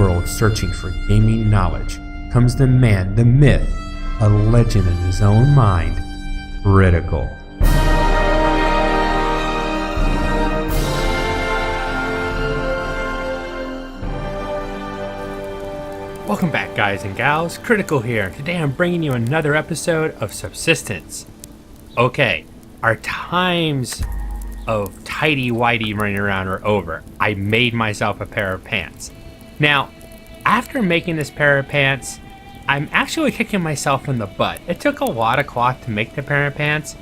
world searching for gaming knowledge comes the man, the myth, a legend in his own mind, Critical. Welcome back, guys and gals. Critical here. Today I'm bringing you another episode of Subsistence. Okay, our times of tighty-whitey running around are over. I made myself a pair of pants. Now, after making this pair of pants, I'm actually kicking myself in the butt. It took a lot of cloth to make the pair of pants.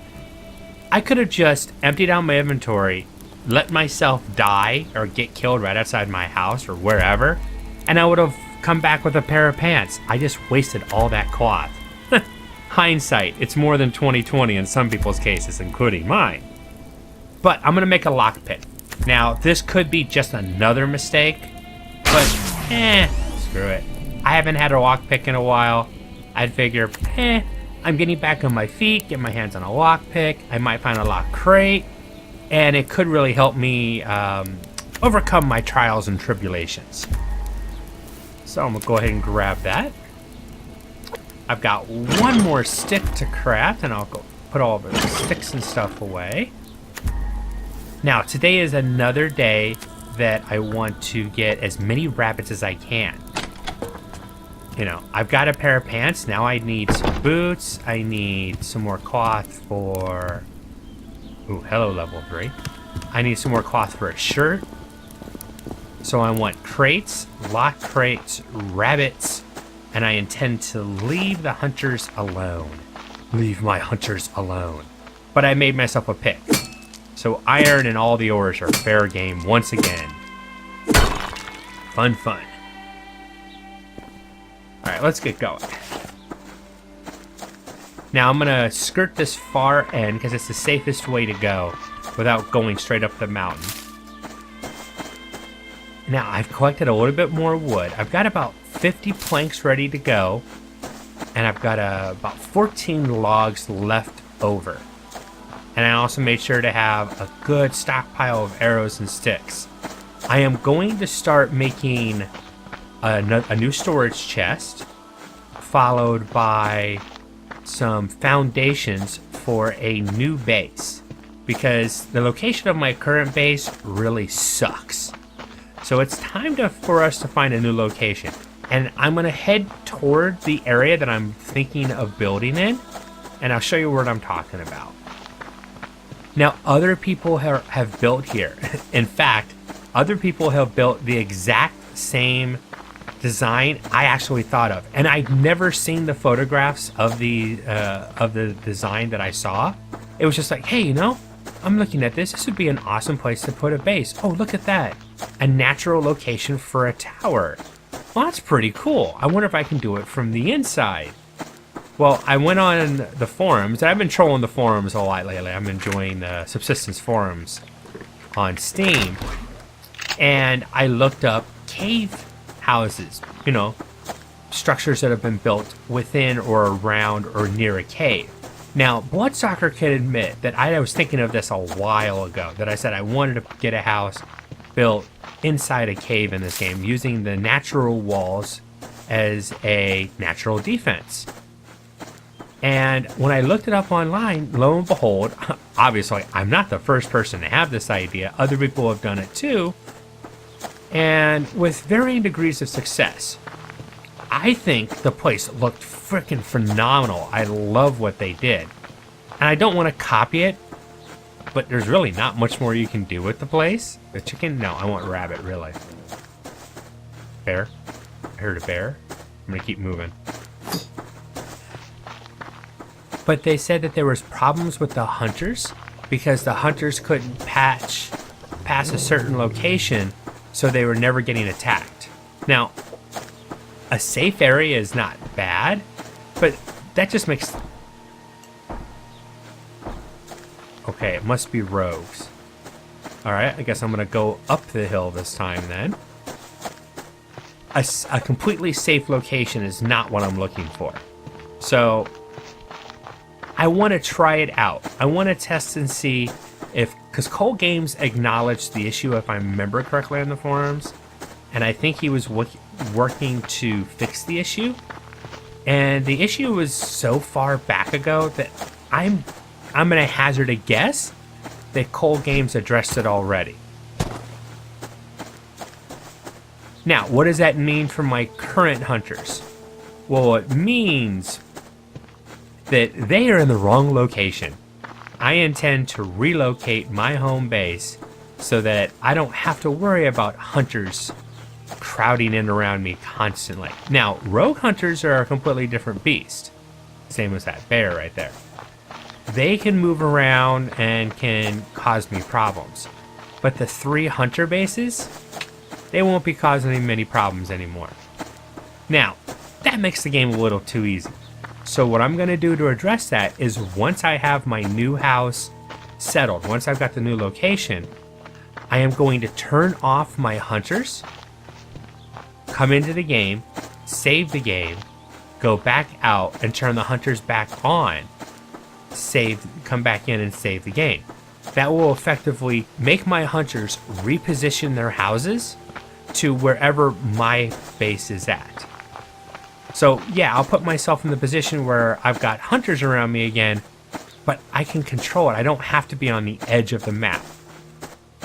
I could have just emptied out my inventory, let myself die or get killed right outside my house or wherever, and I would have come back with a pair of pants. I just wasted all that cloth. Hindsight, it's more than 2020 in some people's cases, including mine. But I'm gonna make a lockpick. Now, this could be just another mistake, but screw it. I haven't had a lockpick in a while. I'd figure, I'm getting back on my feet, get my hands on a lockpick. I might find a lock crate, and it could really help me overcome my trials and tribulations. So I'm gonna go ahead and grab that. I've got one more stick to craft, and I'll go put all the sticks and stuff away. Now, today is another day that I want to get as many rabbits as I can. You know, I've got a pair of pants. Now I need some boots. I need some more cloth for... Ooh, hello, level 3. I need some more cloth for a shirt. So I want crates, lock crates, rabbits, and I intend to leave the hunters alone. Leave my hunters alone. But I made myself a pick. So iron and all the ores are fair game once again. Fun, fun. Alright, let's get going. Now I'm gonna skirt this far end because it's the safest way to go without going straight up the mountain. Now I've collected a little bit more wood. I've got about 50 planks ready to go, and I've got about 14 logs left over. And I also made sure to have a good stockpile of arrows and sticks. I am going to start making a new storage chest, followed by some foundations for a new base, because the location of my current base really sucks. So it's time for us to find a new location. And I'm going to head toward the area that I'm thinking of building in, and I'll show you what I'm talking about. Now, other people have built here. In fact, other people have built the exact same design I actually thought of. And I'd never seen the photographs of the design that I saw. It was just like, hey, you know, I'm looking at this. This would be an awesome place to put a base. Oh, look at that. A natural location for a tower. Well, that's pretty cool. I wonder if I can do it from the inside. Well, I went on the forums. I've been trolling the forums a lot lately. I'm enjoying the Subsistence forums on Steam. And I looked up cave houses. You know, structures that have been built within or around or near a cave. Now, Bloodsucker can admit that I was thinking of this a while ago. That I said I wanted to get a house built inside a cave in this game using the natural walls as a natural defense. And when I looked it up online, lo and behold, obviously I'm not the first person to have this idea. Other people have done it too, and with varying degrees of success. I think the place looked freaking phenomenal. I love what they did. And I don't want to copy it, but there's really not much more you can do with the place. The chicken? No, I want rabbit, really. Bear? I heard a bear. I'm going to keep moving. But they said that there was problems with the hunters because the hunters couldn't patch past a certain location, so they were never getting attacked. Now, a safe area is not bad, but that just makes... Okay, it must be rogues. Alright, I guess I'm going to go up the hill this time then. A completely safe location is not what I'm looking for. So, I want to try it out. I want to test and see if... Because Cole Games acknowledged the issue, if I remember correctly on the forums. And I think he was working to fix the issue. And the issue was so far back ago that I'm gonna hazard a guess that Cole Games addressed it already. Now, what does that mean for my current hunters? Well, it means that they are in the wrong location. I intend to relocate my home base so that I don't have to worry about hunters crowding in around me constantly. Now, rogue hunters are a completely different beast. Same as that bear right there. They can move around and can cause me problems. But the 3 hunter bases, they won't be causing me many problems anymore. Now, that makes the game a little too easy. So what I'm going to do to address that is once I have my new house settled, once I've got the new location, I am going to turn off my hunters, come into the game, save the game, go back out and turn the hunters back on, come back in and save the game. That will effectively make my hunters reposition their houses to wherever my base is at. So yeah, I'll put myself in the position where I've got hunters around me again, but I can control it. I don't have to be on the edge of the map.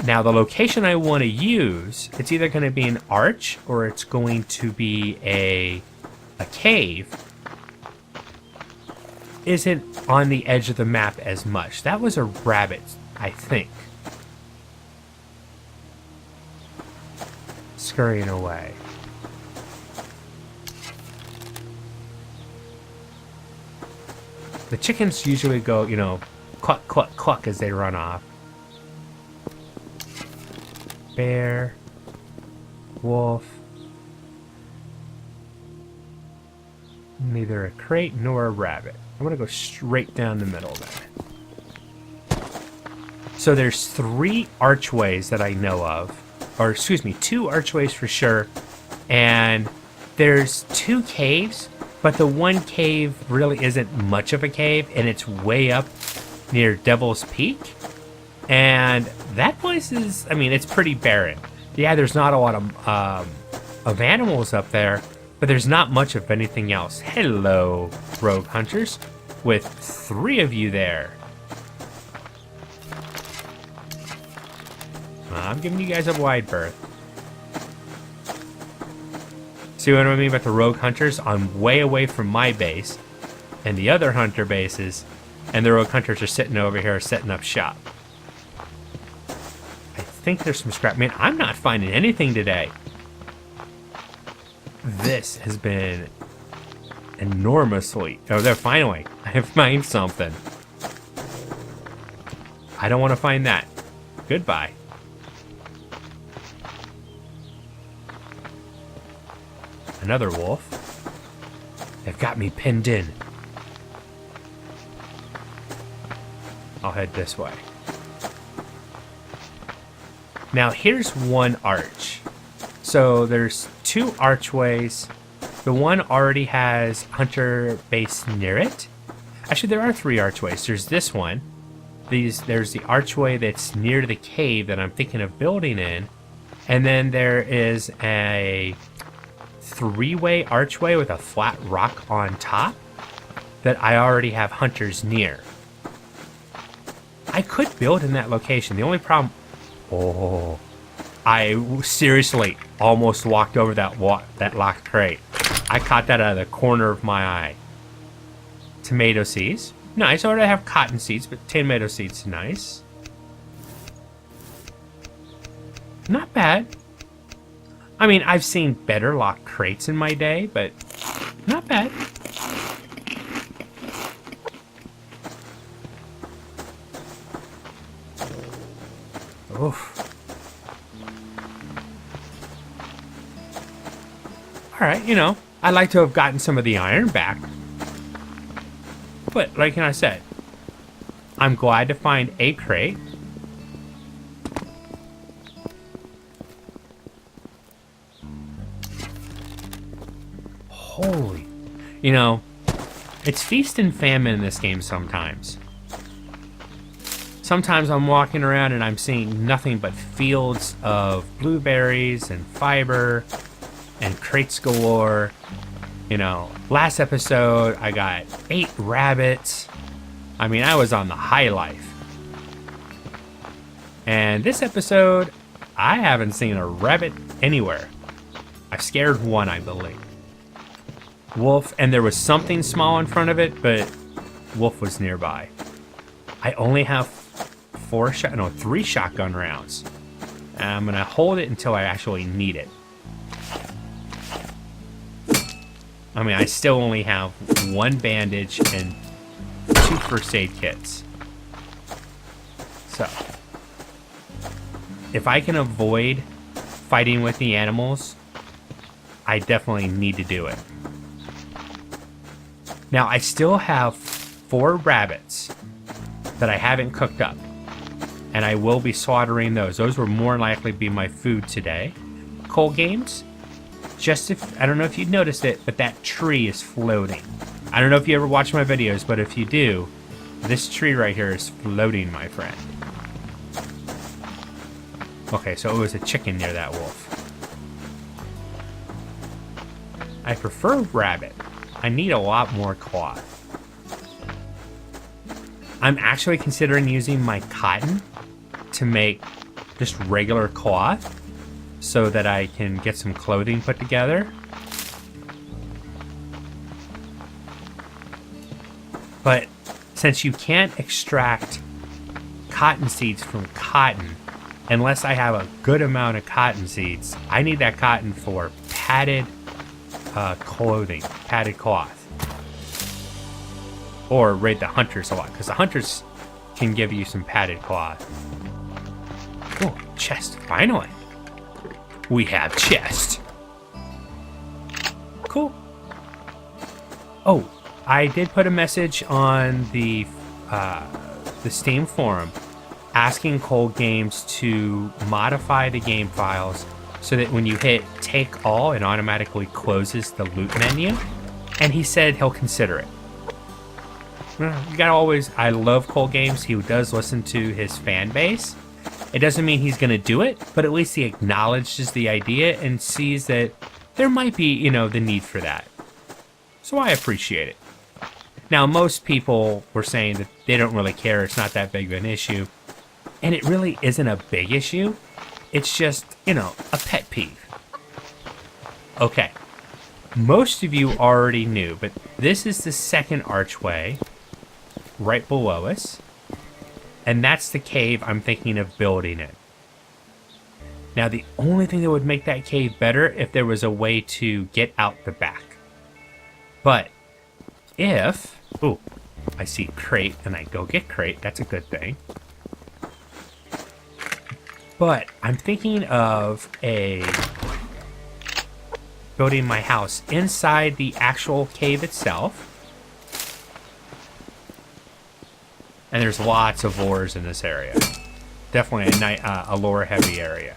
Now the location I want to use, it's either going to be an arch or it's going to be a cave, isn't on the edge of the map as much. That was a rabbit, I think. Scurrying away. The chickens usually go, you know, cluck, cluck, cluck as they run off. Bear. Wolf. Neither a crate nor a rabbit. I'm going to go straight down the middle there. So there's 3 archways that I know of. Or, excuse me, 2 archways for sure. And there's 2 caves. But the one cave really isn't much of a cave, and it's way up near Devil's Peak. And that place is, I mean, it's pretty barren. Yeah, there's not a lot of animals up there, but there's not much of anything else. Hello, rogue hunters, with 3 of you there. I'm giving you guys a wide berth. See what I mean about the rogue hunters? I'm way away from my base and the other hunter bases, and the rogue hunters are sitting over here setting up shop. I think there's some scrap. Man, I'm not finding anything today. This has been enormously... Oh, there, finally. I have found something. I don't want to find that. Goodbye. Another wolf. They've got me pinned in. I'll head this way. Now here's one arch. So there's 2 archways. The one already has hunter base near it. Actually, there are 3 archways. There's this one. There's the archway that's near the cave that I'm thinking of building in. And then there is a 3-way archway with a flat rock on top that I already have hunters near. I could build in that location. The only problem... Oh, I seriously almost walked over that locked crate. I caught that out of the corner of my eye. Tomato seeds. Nice. I already have cotton seeds, but tomato seeds nice. Not bad. I mean, I've seen better locked crates in my day, but not bad. Oof. Alright, you know, I'd like to have gotten some of the iron back. But, like I said, I'm glad to find a crate. Holy, you know, it's feast and famine in this game sometimes. Sometimes I'm walking around and I'm seeing nothing but fields of blueberries and fiber, and crates galore. You know, last episode I got 8 rabbits. I mean, I was on the high life. And this episode, I haven't seen a rabbit anywhere. I've scared one, I believe. Wolf, and there was something small in front of it, but wolf was nearby. I only have 3 shotgun rounds. And I'm gonna hold it until I actually need it. I mean, I still only have 1 bandage and 2 first aid kits. So, if I can avoid fighting with the animals, I definitely need to do it. Now, I still have 4 rabbits that I haven't cooked up, and I will be slaughtering those. Those will more likely be my food today. Cold Games, I don't know if you'd noticed it, but that tree is floating. I don't know if you ever watch my videos, but if you do, this tree right here is floating, my friend. Okay, so it was a chicken near that wolf. I prefer rabbit. I need a lot more cloth. I'm actually considering using my cotton to make just regular cloth so that I can get some clothing put together. But since you can't extract cotton seeds from cotton unless I have a good amount of cotton seeds, I need that cotton for padded clothing, padded cloth. Or raid the hunters a lot, because the hunters can give you some padded cloth. Oh, chest, finally. We have chest. Cool. Oh, I did put a message on the Steam forum asking Cold Games to modify the game files so that when you hit take all, it automatically closes the loot menu. And he said he'll consider it. You gotta always, I love Cold Games. He does listen to his fan base. It doesn't mean he's gonna do it, but at least he acknowledges the idea and sees that there might be, you know, the need for that. So I appreciate it. Now, most people were saying that they don't really care. It's not that big of an issue. And it really isn't a big issue. It's just, you know, a pet peeve. Okay. Most of you already knew, but this is the second archway right below us. And that's the cave I'm thinking of building in. Now, the only thing that would make that cave better if there was a way to get out the back. But if... Ooh, I see crate and I go get crate. That's a good thing. But I'm thinking of building my house inside the actual cave itself. And there's lots of ores in this area. Definitely a lore heavy area.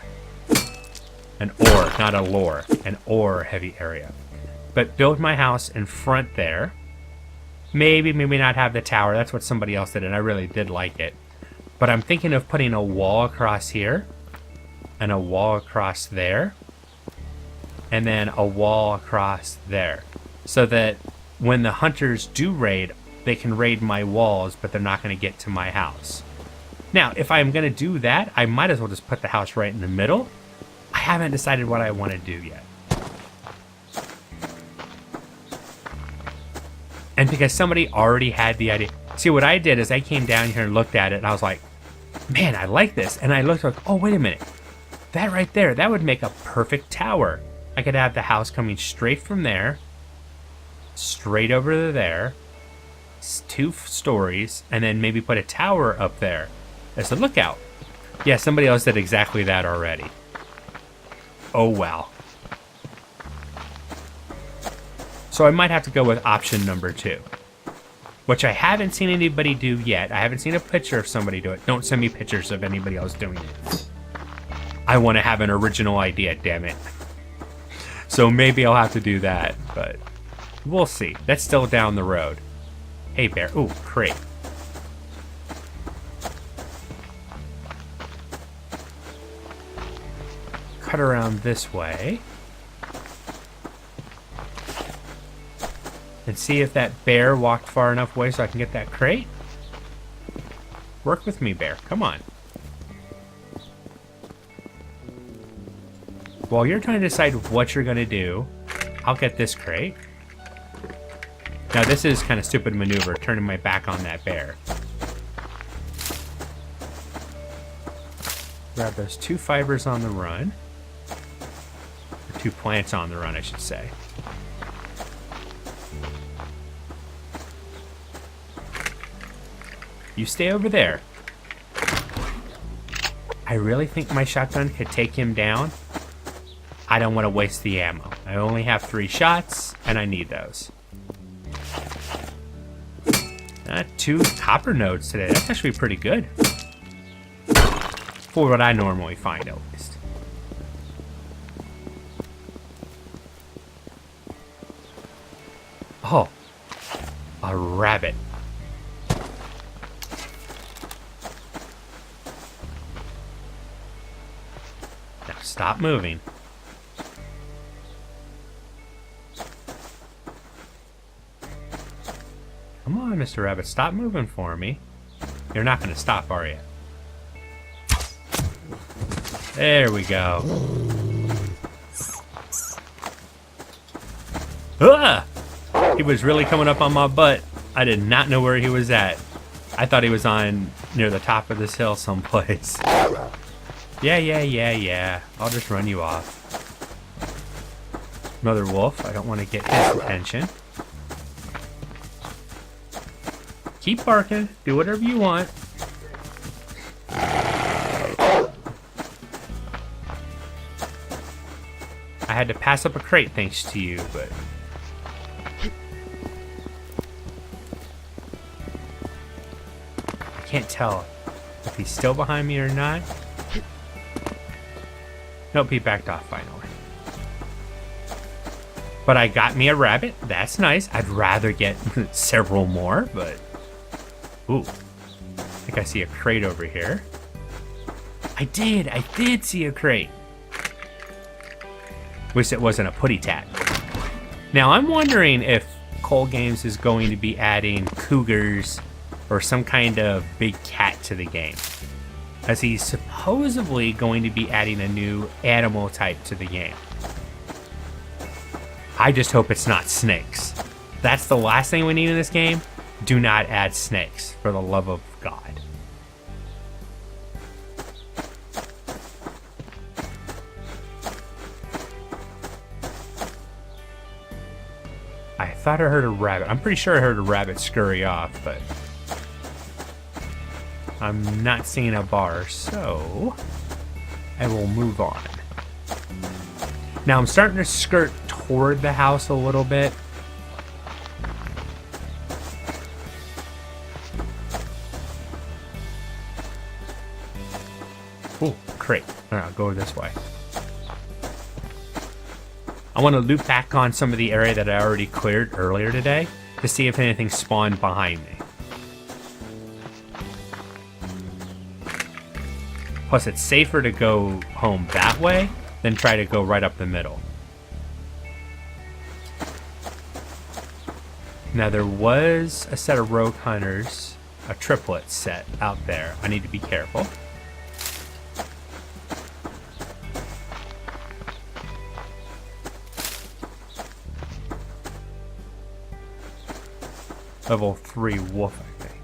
An ore, not a lore. An ore heavy area. But build my house in front there. Maybe not have the tower. That's what somebody else did, and I really did like it. But I'm thinking of putting a wall across here. And a wall across there. And then a wall across there. So that when the hunters do raid, they can raid my walls, but they're not going to get to my house. Now, if I'm going to do that, I might as well just put the house right in the middle. I haven't decided what I want to do yet. And because somebody already had the idea. See, what I did is I came down here and looked at it, and I was like, man, I like this. And I looked like, oh, wait a minute. That right there, that would make a perfect tower. I could have the house coming straight from there, straight over to there, 2 stories, and then maybe put a tower up there as a lookout. Yeah, somebody else did exactly that already. Oh, wow. So I might have to go with option number 2, which I haven't seen anybody do yet. I haven't seen a picture of somebody do it. Don't send me pictures of anybody else doing it. I want to have an original idea, damn it. So maybe I'll have to do that, but we'll see. That's still down the road. Hey, bear. Ooh, crate. Cut around this way. and see if that bear walked far enough away so I can get that crate. Work with me, bear. Come on. While you're trying to decide what you're going to do, I'll get this crate. Now, this is kind of stupid maneuver, turning my back on that bear. Grab those 2 fibers on the run. Or 2 plants on the run, I should say. You stay over there. I really think my shotgun could take him down. I don't want to waste the ammo. I only have 3 shots, and I need those. 2 copper nodes today. That's actually pretty good. For what I normally find, at least. Oh. A rabbit. Now stop moving. Come on, Mr. Rabbit, stop moving for me. You're not going to stop, are you? There we go. Ah! He was really coming up on my butt. I did not know where he was at. I thought he was on near the top of this hill someplace. Yeah. I'll just run you off. Mother Wolf, I don't want to get his attention. Keep barking. Do whatever you want. I had to pass up a crate thanks to you, but... I can't tell if he's still behind me or not. Nope, he backed off finally. But I got me a rabbit. That's nice. I'd rather get several more, but... Ooh, I think I see a crate over here. I did see a crate. Wish it wasn't a putty tat. Now I'm wondering if Cold Games is going to be adding cougars or some kind of big cat to the game, as he's supposedly going to be adding a new animal type to the game. I just hope it's not snakes. That's the last thing we need in this game. Do not add snakes, for the love of God. I thought I heard a rabbit. I'm pretty sure I heard a rabbit scurry off, but I'm not seeing a bar, so I will move on. Now I'm starting to skirt toward the house a little bit. Ooh, crate. All right, I'll go this way. I want to loop back on some of the area that I already cleared earlier today to see if anything spawned behind me. Plus, it's safer to go home that way than try to go right up the middle. Now, there was a set of rogue hunters, a triplet set out there. I need to be careful. Level 3 wolf, I think.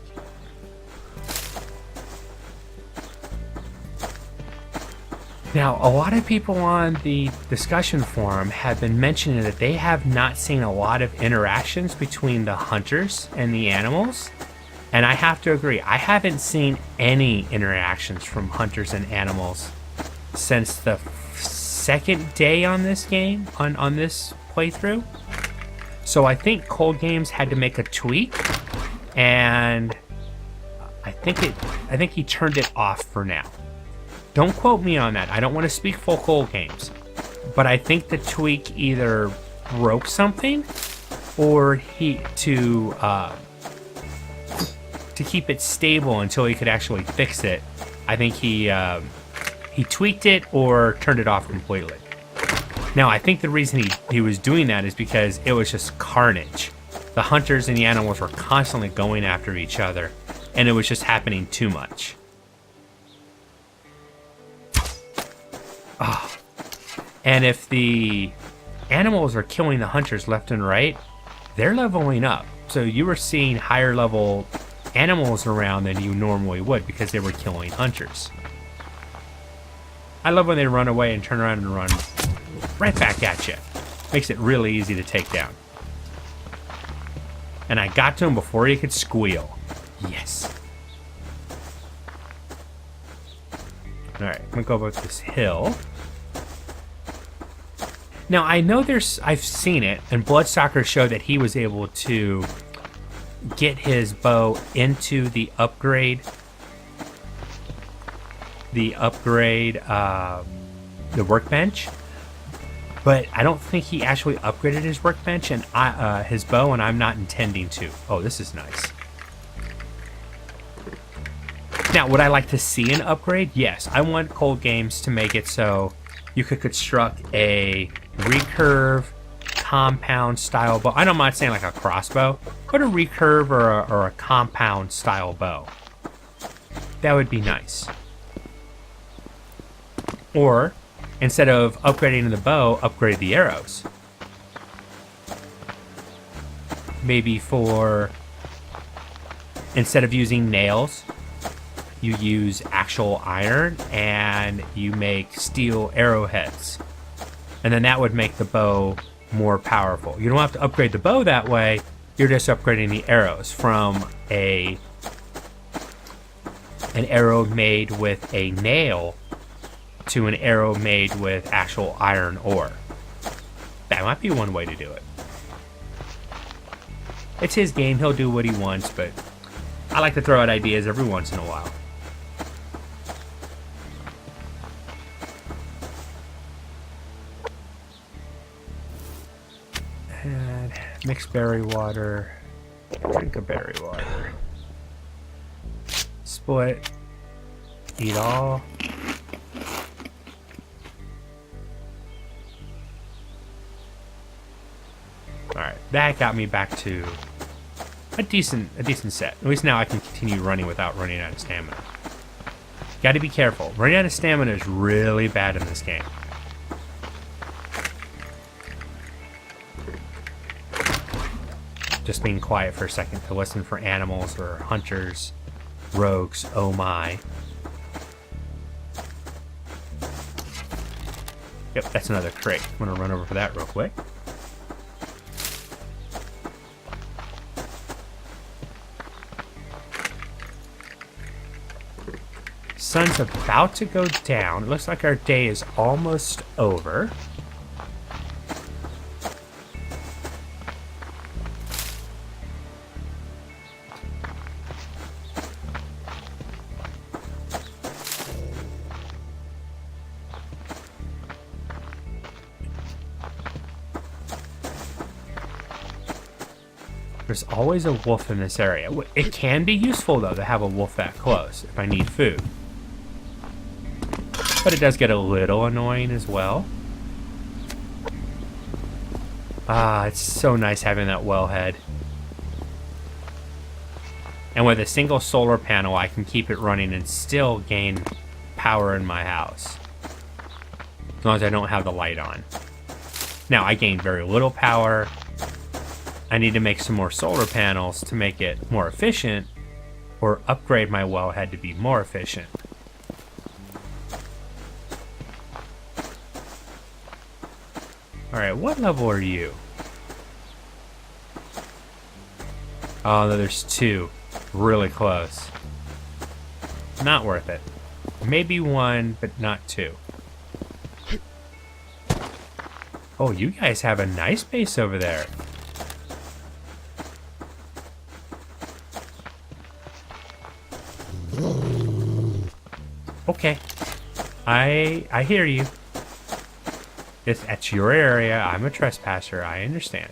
Now, a lot of people on the discussion forum have been mentioning that they have not seen a lot of interactions between the hunters and the animals. And I have to agree, I haven't seen any interactions from hunters and animals since the second day on this game, on this playthrough. So I think Cold Games had to make a tweak, and I think he turned it off for now. Don't quote me on that. I don't want to speak for Cold Games, but I think the tweak either broke something, or to keep it stable until he could actually fix it. I think he tweaked it or turned it off completely. Now, I think the reason he was doing that is because it was just carnage. the hunters and the animals were constantly going after each other, and it was just happening too much. Oh. And if the animals are killing the hunters left and right, they're leveling up. So you were seeing higher level animals around than you normally would because they were killing hunters. I love when they run away and turn around and run right back at you. Makes it really easy to take down. And I got to him before he could squeal. Yes. Alright, I'm gonna go up this hill. Now, I know I've seen it, and Bloodstalker showed that he was able to get his bow into the upgrade, the workbench, but I don't think he actually upgraded his workbench and his bow, and I'm not intending to. Oh, this is nice. Now, would I like to see an upgrade? Yes, I want Cold Games to make it so you could construct a recurve compound style bow. I'm not saying like a crossbow, but a recurve or a compound style bow. That would be nice. Or instead of upgrading the bow, upgrade the arrows. Maybe instead of using nails, you use actual iron and you make steel arrowheads. And then that would make the bow more powerful. You don't have to upgrade the bow that way. You're just upgrading the arrows from an arrow made with a nail to an arrow made with actual iron ore. That might be one way to do it. It's his game. He'll do what he wants, but I like to throw out ideas every once in a while. And mix berry water. Drink of berry water. Split. Eat all. Alright, that got me back to a decent set. At least now I can continue running without running out of stamina. Gotta be careful. Running out of stamina is really bad in this game. Just being quiet for a second to listen for animals or hunters, rogues, oh my. Yep, that's another crate. I'm gonna run over for that real quick. Sun's about to go down. It looks like our day is almost over. There's always a wolf in this area. It can be useful, though, to have a wolf that close if I need food. But it does get a little annoying as well. Ah, it's so nice having that wellhead. And with a single solar panel, I can keep it running and still gain power in my house. As long as I don't have the light on. Now, I gain very little power. I need to make some more solar panels to make it more efficient, or upgrade my wellhead to be more efficient. Alright, what level are you? Oh, no, there's two. Really close. Not worth it. Maybe one, but not two. Oh, you guys have a nice base over there. Okay. I hear you. That's your area. I'm a trespasser. I understand.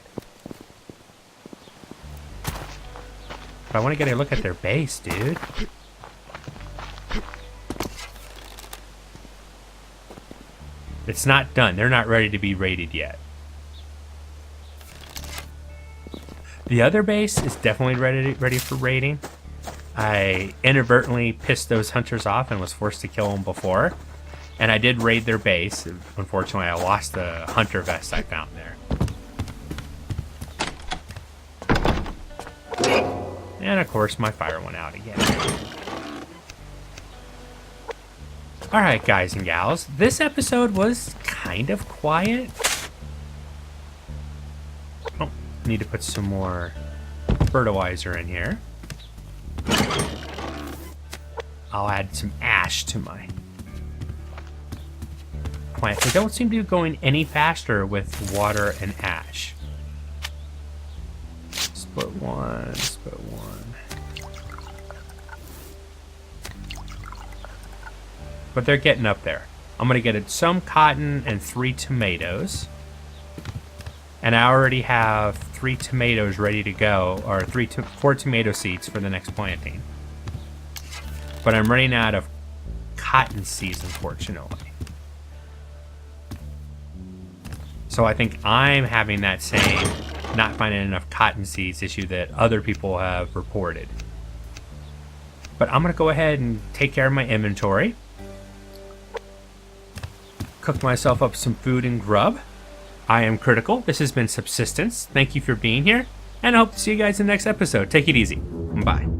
But I want to get a look at their base, dude. It's not done. They're not ready to be raided yet. The other base is definitely ready for raiding. I inadvertently pissed those hunters off and was forced to kill them before. And I did raid their base. Unfortunately, I lost the hunter vest I found there. And of course, my fire went out again. Alright, guys and gals. This episode was kind of quiet. Oh, need to put some more fertilizer in here. I'll add some ash to my plant. They don't seem to be going any faster with water and ash. Split one, split one. But they're getting up there. I'm going to get some cotton and 3 tomatoes. And I already have 3 tomatoes ready to go, or 4 tomato seeds for the next planting. But I'm running out of cotton seeds, unfortunately. So I think I'm having that same not finding enough cotton seeds issue that other people have reported. But I'm going to go ahead and take care of my inventory. Cook myself up some food and grub. I am Critical. This has been Subsistence. Thank you for being here, and I hope to see you guys in the next episode. Take it easy. Bye.